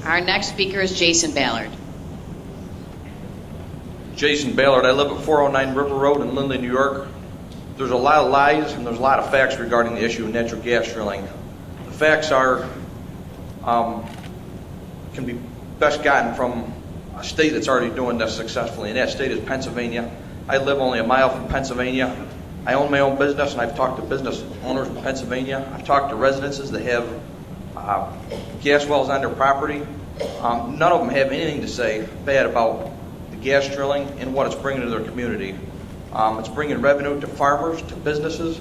Our next speaker is Jason Ballard. Jason Ballard. I live at 409 River Road in Lindley, New York. There's a lot of lies and there's a lot of facts regarding the issue of natural gas drilling. The facts are can be best gotten from a state that's already doing this successfully, and that state is Pennsylvania. I live only a mile from Pennsylvania. I own my own business, and I've talked to business owners in Pennsylvania. I've talked to residences that have gas wells on their property. None of them have anything to say bad about the gas drilling and what it's bringing to their community. It's bringing revenue to farmers, to businesses,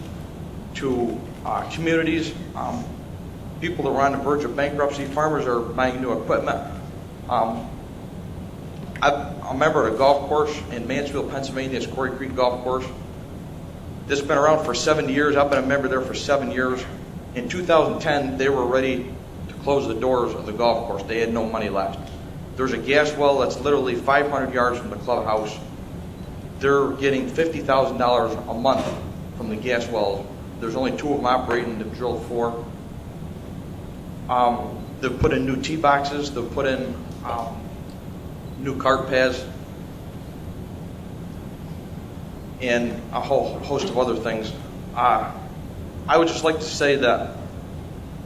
to communities. People that are on the verge of bankruptcy, farmers are buying new equipment. I'm a member of a golf course in Mansfield, Pennsylvania. It's Quarry Creek Golf Course. This has been around for 70 years. I've been a member there for 7 years. In 2010, they were ready to close the doors of the golf course. They had no money left. There's a gas well that's literally 500 yards from the clubhouse. They're getting $50,000 a month from the gas wells. There's only 2 of them operating. They've drilled 4. They've put in new tee boxes. They've put in new cart paths and a whole host of other things. I would just like to say that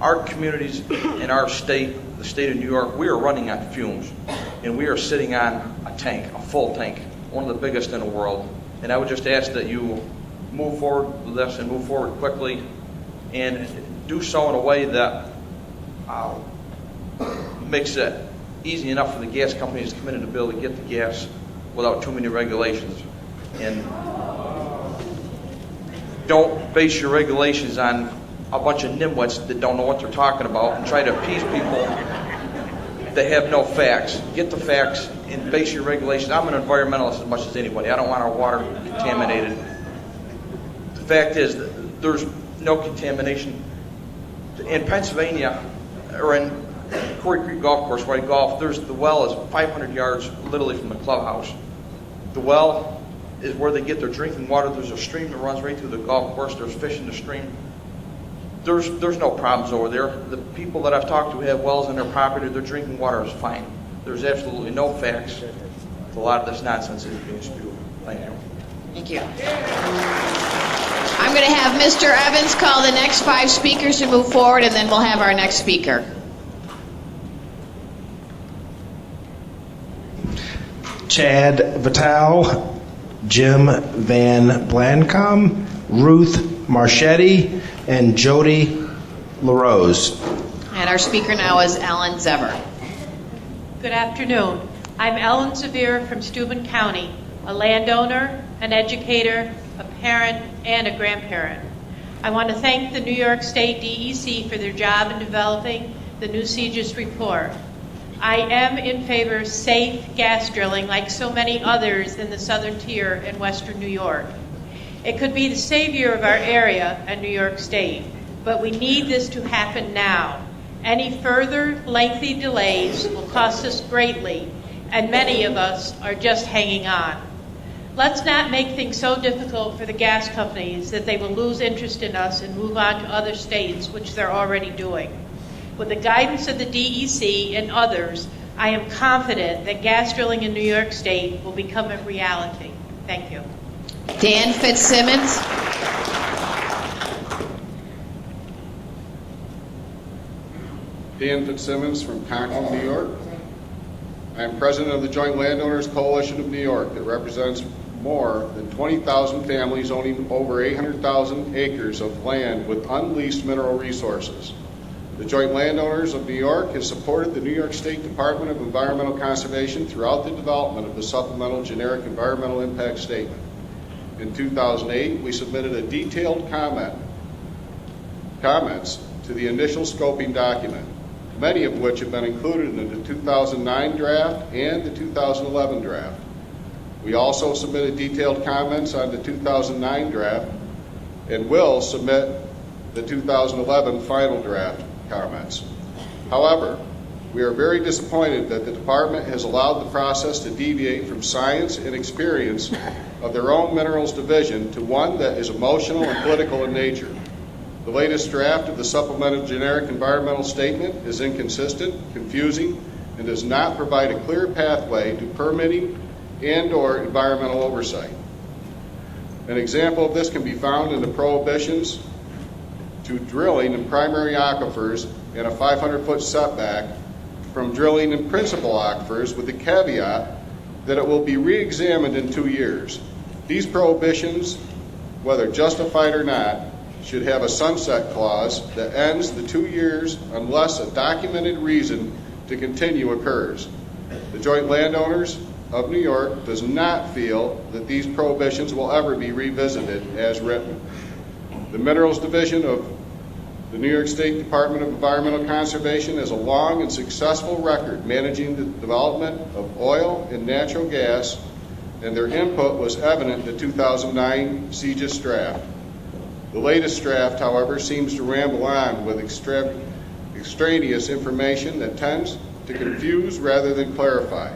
our communities in our state, the state of New York, we are running on fumes, and we are sitting on a tank, a full tank, one of the biggest in the world. And I would just ask that you move forward with this and move forward quickly and do so in a way that makes it easy enough for the gas companies to come in and to be able to get the gas without too many regulations. And don't base your regulations on a bunch of nimwits that don't know what they're talking about and try to appease people that have no facts. Get the facts and base your regulations. I'm an environmentalist as much as anybody. I don't want our water contaminated. The fact is that there's no contamination. In Pennsylvania, or in Quarry Creek Golf Course where I golf, the well is 500 yards literally from the clubhouse. The well is where they get their drinking water. There's a stream that runs right through the golf course. There's fish in the stream. There's no problems over there. The people that I've talked to have wells on their property. Their drinking water is fine. There's absolutely no facts to a lot of this nonsense that is being spewed. Thank you. Thank you. I'm going to have Mr. Evans call the next 5 speakers to move forward, and then we'll have our next speaker. Chad Vital, Jim Van Blancom, Ruth Marchetti, and Jody LaRose. And our speaker now is Ellen Zever. Good afternoon. I'm Ellen Zever from Steuben County, a landowner, an educator, a parent, and a grandparent. I want to thank the New York State DEC for their job in developing the new SGEIS report. I am in favor of safe gas drilling like so many others in the southern tier in western New York. It could be the savior of our area and New York State, but we need this to happen now. Any further lengthy delays will cost us greatly, and many of us are just hanging on. Let's not make things so difficult for the gas companies that they will lose interest in us and move on to other states, which they're already doing. With the guidance of the DEC and others, I am confident that gas drilling in New York State will become a reality. Thank you. Dan Fitzsimmons. Dan Fitzsimmons from Conklin, New York. I am president of the Joint Landowners Coalition of New York that represents more than 20,000 families owning over 800,000 acres of land with unleased mineral resources. The Joint Landowners of New York has supported the New York State Department of Environmental Conservation throughout the development of the Supplemental Generic Environmental Impact Statement. In 2008, we submitted a detailed comments to the initial scoping document, many of which have been included in the 2009 draft and the 2011 draft. We also submitted detailed comments on the 2009 draft and will submit the 2011 final draft comments. However, we are very disappointed that the department has allowed the process to deviate from science and experience of their own minerals division to one that is emotional and political in nature. The latest draft of the Supplemental Generic Environmental Statement is inconsistent, confusing, and does not provide a clear pathway to permitting and/or environmental oversight. An example of this can be found in the prohibitions to drilling in primary aquifers and a 500-foot setback from drilling in principal aquifers, with the caveat that it will be re-examined in 2 years. These prohibitions, whether justified or not, should have a sunset clause that ends the 2 years unless a documented reason to continue occurs. The joint landowners of New York does not feel that these prohibitions will ever be revisited as written. The Minerals Division of the New York State Department of Environmental Conservation has a long and successful record managing the development of oil and natural gas, and their input was evident in the 2009 SGEIS draft. The latest draft, however, seems to ramble on with extraneous information that tends to confuse rather than clarify.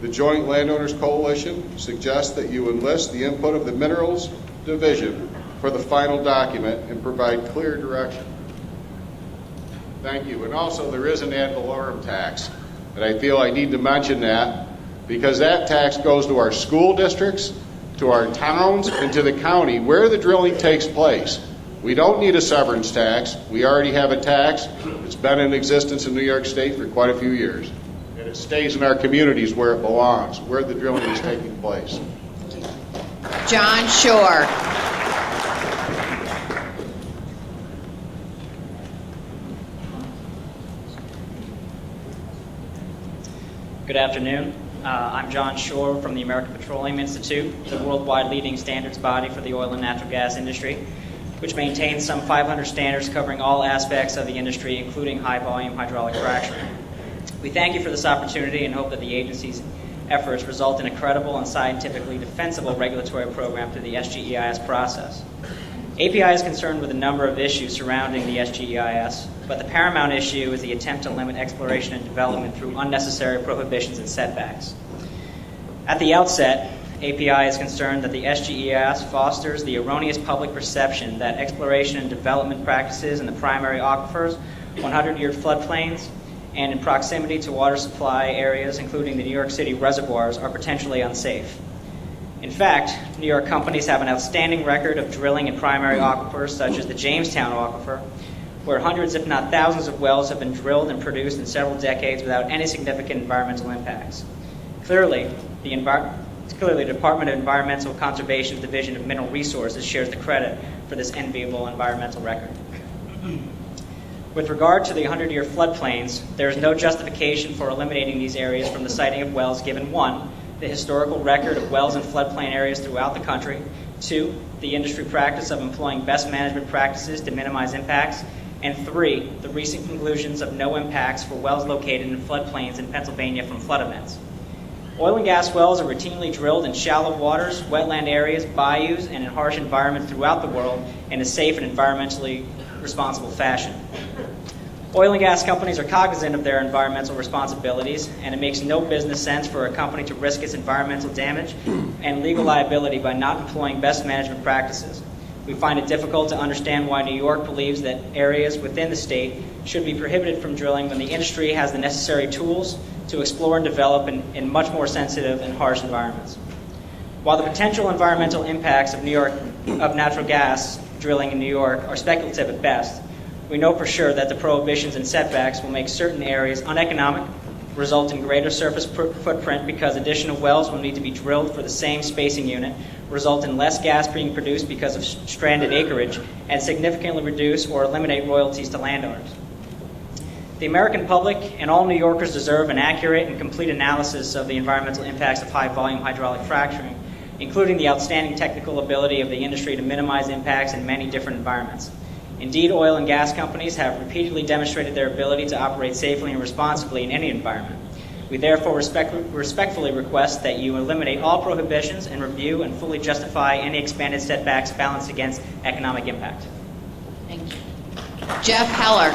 The Joint Landowners Coalition suggests that you enlist the input of the Minerals Division for the final document and provide clear direction. Thank you. And also, there is an ad valorem tax, and I feel I need to mention that because that tax goes to our school districts, to our towns, and to the county where the drilling takes place. We don't need a severance tax. We already have a tax. It's been in existence in New York State for quite a few years. And it stays in our communities where it belongs, where the drilling is taking place. John Shore. Good afternoon. I'm John Shore from the American Petroleum Institute, the worldwide leading standards body for the oil and natural gas industry, which maintains some 500 standards covering all aspects of the industry, including high-volume hydraulic fracturing. We thank you for this opportunity and hope that the agency's efforts result in a credible and scientifically defensible regulatory program through the SGEIS process. API is concerned with a number of issues surrounding the SGEIS, but the paramount issue is the attempt to limit exploration and development through unnecessary prohibitions and setbacks. At the outset, API is concerned that the SGEIS fosters the erroneous public perception that exploration and development practices in the primary aquifers, 100-year floodplains, and in proximity to water supply areas, including the New York City reservoirs, are potentially unsafe. In fact, New York companies have an outstanding record of drilling in primary aquifers, such as the Jamestown aquifer, where hundreds, if not thousands, of wells have been drilled and produced in several decades without any significant environmental impacts. Clearly, the Department of Environmental Conservation's Division of Mineral Resources shares the credit for this enviable environmental record. With regard to the 100-year floodplains, there is no justification for eliminating these areas from the siting of wells given 1, the historical record of wells in floodplain areas throughout the country, 2, the industry practice of employing best management practices to minimize impacts, and 3, the recent conclusions of no impacts for wells located in floodplains in Pennsylvania from flood events. Oil and gas wells are routinely drilled in shallow waters, wetland areas, bayous, and in harsh environments throughout the world in a safe and environmentally responsible fashion. Oil and gas companies are cognizant of their environmental responsibilities, and it makes no business sense for a company to risk its environmental damage and legal liability by not employing best management practices. We find it difficult to understand why New York believes that areas within the state should be prohibited from drilling when the industry has the necessary tools to explore and develop in much more sensitive and harsh environments. While the potential environmental impacts of natural gas drilling in New York are speculative at best, we know for sure that the prohibitions and setbacks will make certain areas uneconomic, result in greater surface footprint because additional wells will need to be drilled for the same spacing unit, result in less gas being produced because of stranded acreage, and significantly reduce or eliminate royalties to landowners. The American public and all New Yorkers deserve an accurate and complete analysis of the environmental impacts of high-volume hydraulic fracturing, including the outstanding technical ability of the industry to minimize impacts in many different environments. Indeed, oil and gas companies have repeatedly demonstrated their ability to operate safely and responsibly in any environment. We therefore respectfully request that you eliminate all prohibitions and review and fully justify any expanded setbacks balanced against economic impact. Thank you. Jeff Heller.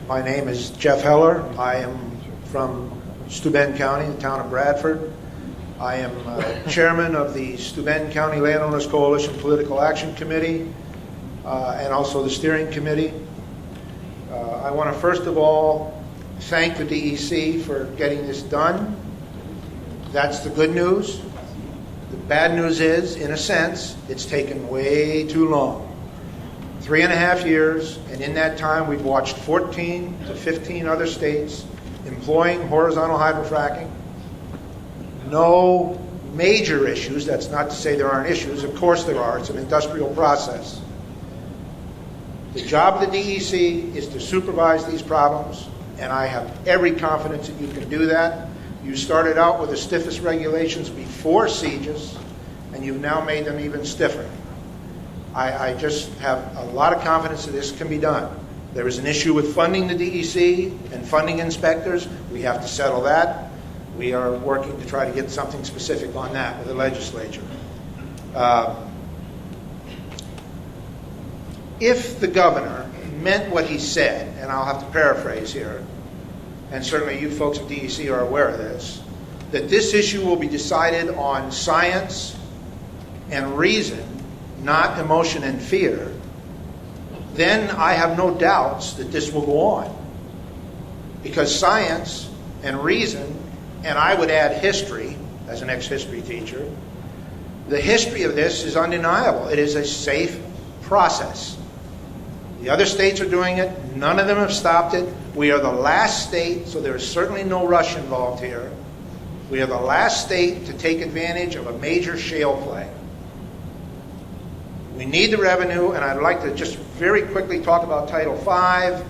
My name is Jeff Heller. I am from Steuben County, the town of Bradford. I am chairman of the Steuben County Landowners Coalition Political Action Committee, and also the steering committee. I want to first of all thank the DEC for getting this done. That's the good news. The bad news is, in a sense, it's taken way too long. 3.5 years, and in that time we've watched 14 to 15 other states employing horizontal hydrofracking. No major issues. That's not to say there aren't issues. Of course there are. It's an industrial process. The job of the DEC is to supervise these problems, and I have every confidence that you can do that. You started out with the stiffest regulations before SGEIS, and you've now made them even stiffer. I just have a lot of confidence that this can be done. There is an issue with funding the DEC and funding inspectors. We have to settle that. We are working to try to get something specific on that with the legislature. If the governor meant what he said, and I'll have to paraphrase here, and certainly you folks at DEC are aware of this, that this issue will be decided on science and reason, not emotion and fear, then I have no doubts that this will go on. Because science and reason, and I would add history, as an ex-history teacher, the history of this is undeniable. It is a safe process. The other states are doing it. None of them have stopped it. We are the last state, so there is certainly no rush involved here. We are the last state to take advantage of a major shale play. We need the revenue, and I'd like to just very quickly talk about Title V.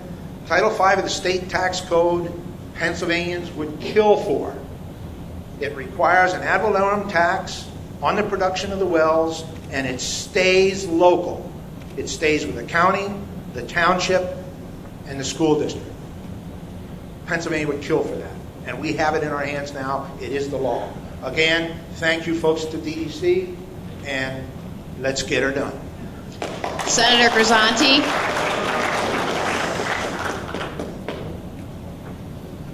Title V of the state tax code, Pennsylvanians would kill for. It requires an ad valorem tax on the production of the wells, and it stays local. It stays with the county, the township, and the school district. Pennsylvania would kill for that, and we have it in our hands now. It is the law. Again, thank you folks at the DEC, and let's get her done. Senator Grisanti.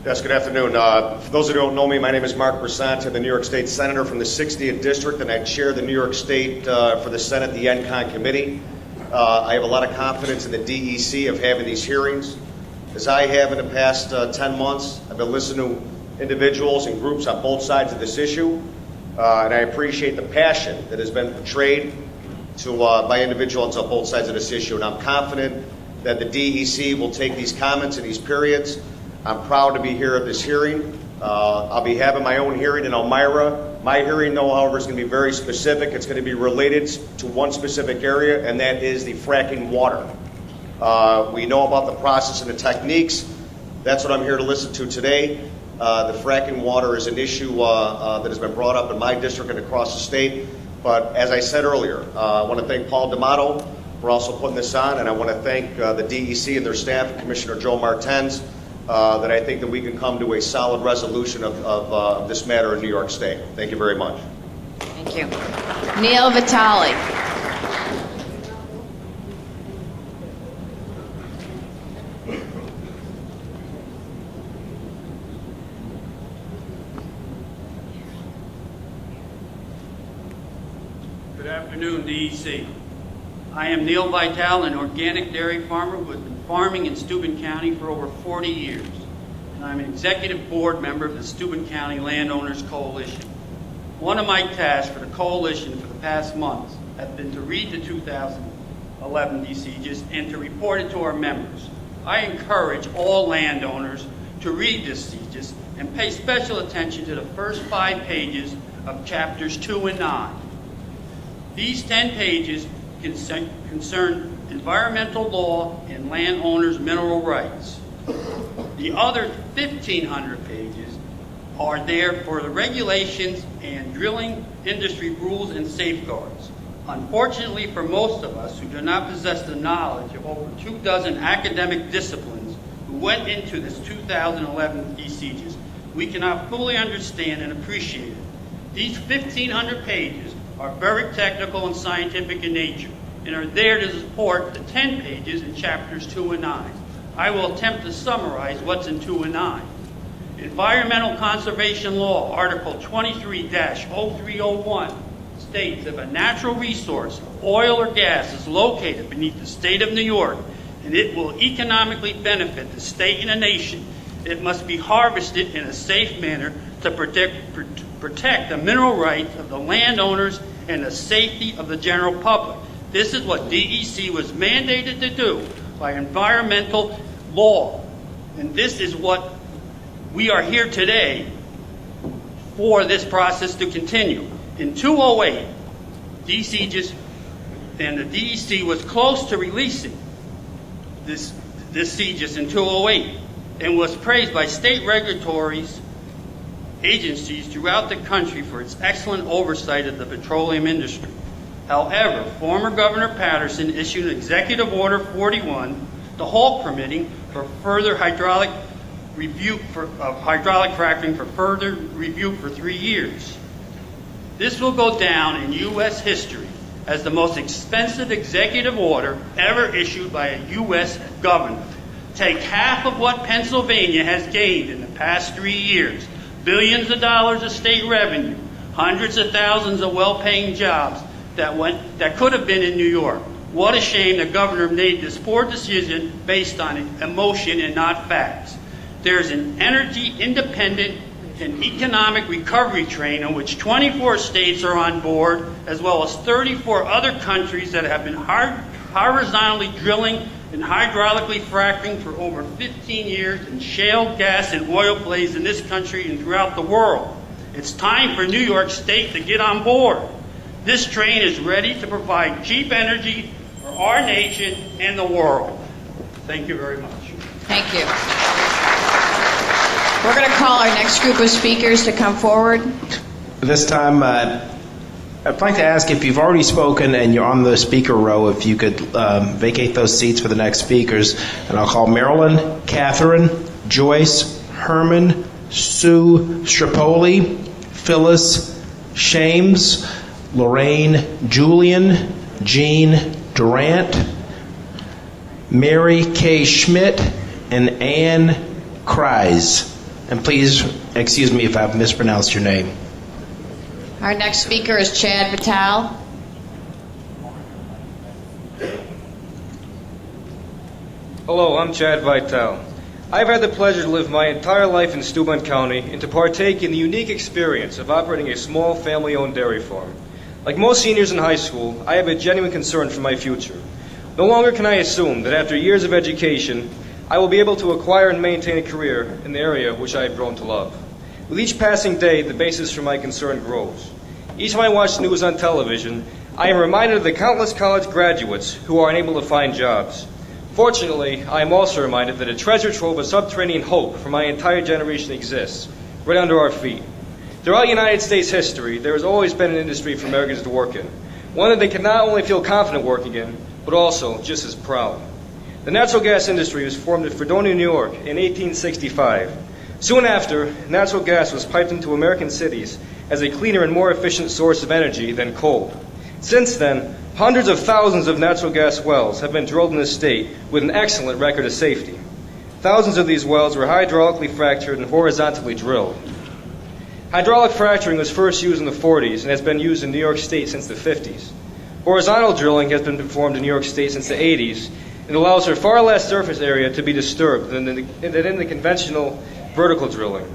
Yes, good afternoon. For those who don't know me, my name is Mark Grisanti. I'm the New York State Senator from the 60th District, and I chair the New York State for the Senate, the ENCON Committee. I have a lot of confidence in the DEC of having these hearings. As I have in the past 10 months, I've been listening to individuals and groups on both sides of this issue, and I appreciate the passion that has been portrayed by individuals on both sides of this issue, and I'm confident that the DEC will take these comments and these periods. I'm proud to be here at this hearing. I'll be having my own hearing in Elmira. My hearing, though, however, is going to be very specific. It's going to be related to one specific area, and that is the fracking water. We know about the process and the techniques. That's what I'm here to listen to today. The fracking water is an issue that has been brought up in my district and across the state. But as I said earlier, I want to thank Paul D'Amato for also putting this on, and I want to thank the DEC and their staff, and Commissioner Joe Martens, that I think that we can come to a solid resolution of this matter in New York State. Thank you very much. Thank you. Neal Vitaly. Good afternoon, DEC. I am Neal Vitaly, an organic dairy farmer who has been farming in Steuben County for over 40 years. And I'm an executive board member of the Steuben County Landowners Coalition. One of my tasks for the coalition for the past months has been to read the 2011 DECs and to report it to our members. I encourage all landowners to read this DECs and pay special attention to the first 5 pages of chapters 2 and 9. These 10 pages concern environmental law and landowners' mineral rights. The other 1,500 pages are there for the regulations and drilling industry rules and safeguards. Unfortunately for most of us who do not possess the knowledge of over 24 academic disciplines who went into this 2011 DECs, we cannot fully understand and appreciate it. These 1,500 pages are very technical and scientific in nature and are there to support the 10 pages in chapters 2 and 9. I will attempt to summarize what's in 2 and 9. Environmental Conservation Law, Article 23-0301, states if a natural resource, oil or gas, is located beneath the state of New York and it will economically benefit the state and the nation, it must be harvested in a safe manner to protect the mineral rights of the landowners and the safety of the general public. This is what DEC was mandated to do by environmental law. And this is what we are here today for this process to continue. In 2008, the DEC was close to releasing this CGIS in 2008 and was praised by state regulatory agencies throughout the country for its excellent oversight of the petroleum industry. However, former Governor Patterson issued an Executive Order 41, the halt permitting for further hydraulic fracturing for further review for 3 years. This will go down in U.S. history as the most expensive executive order ever issued by a U.S. governor. Take half of what Pennsylvania has gained in the past 3 years, billions of dollars of state revenue, hundreds of thousands of well-paying jobs that could have been in New York. What a shame the governor made this poor decision based on emotion and not facts. There's an energy independent and economic recovery train in which 24 states are on board, as well as 34 other countries that have been horizontally drilling and hydraulically fracking for over 15 years in shale gas and oil plays in this country and throughout the world. It's time for New York State to get on board. This train is ready to provide cheap energy for our nation and the world. Thank you very much. Thank you. We're going to call our next group of speakers to come forward. This time, I'd like to ask if you've already spoken and you're on the speaker row, if you could vacate those seats for the next speakers. And I'll call Marilyn, Catherine, Joyce, Herman, Sue Strapoli, Phyllis Shames, Lorraine Julian, Jean Durant, Mary K. Schmidt, and Ann Kreis. And please excuse me if I've mispronounced your name. Our next speaker is Chad Vital. Hello, I'm Chad Vital. I've had the pleasure to live my entire life in Steuben County and to partake in the unique experience of operating a small family-owned dairy farm. Like most seniors in high school, I have a genuine concern for my future. No longer can I assume that after years of education, I will be able to acquire and maintain a career in the area which I have grown to love. With each passing day, the basis for my concern grows. Each time I watch the news on television, I am reminded of the countless college graduates who are unable to find jobs. Fortunately, I am also reminded that a treasure trove of subterranean hope for my entire generation exists, right under our feet. Throughout United States history, there has always been an industry for Americans to work in, one that they can not only feel confident working in, but also just as proud. The natural gas industry was formed in Fredonia, New York in 1865. Soon after, natural gas was piped into American cities as a cleaner and more efficient source of energy than coal. Since then, hundreds of thousands of natural gas wells have been drilled in this state with an excellent record of safety. Thousands of these wells were hydraulically fractured and horizontally drilled. Hydraulic fracturing was first used in the 40s and has been used in New York State since the 50s. Horizontal drilling has been performed in New York State since the 80s and allows for far less surface area to be disturbed than in the conventional vertical drilling.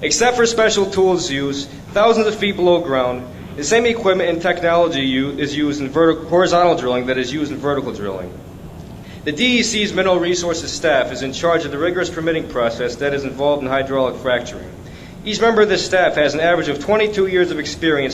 Except for special tools used thousands of feet below ground, the same equipment and technology is used in horizontal drilling that is used in vertical drilling. The DEC's Mineral Resources staff is in charge of the rigorous permitting process that is involved in hydraulic fracturing. Each member of this staff has an average of 22 years of experience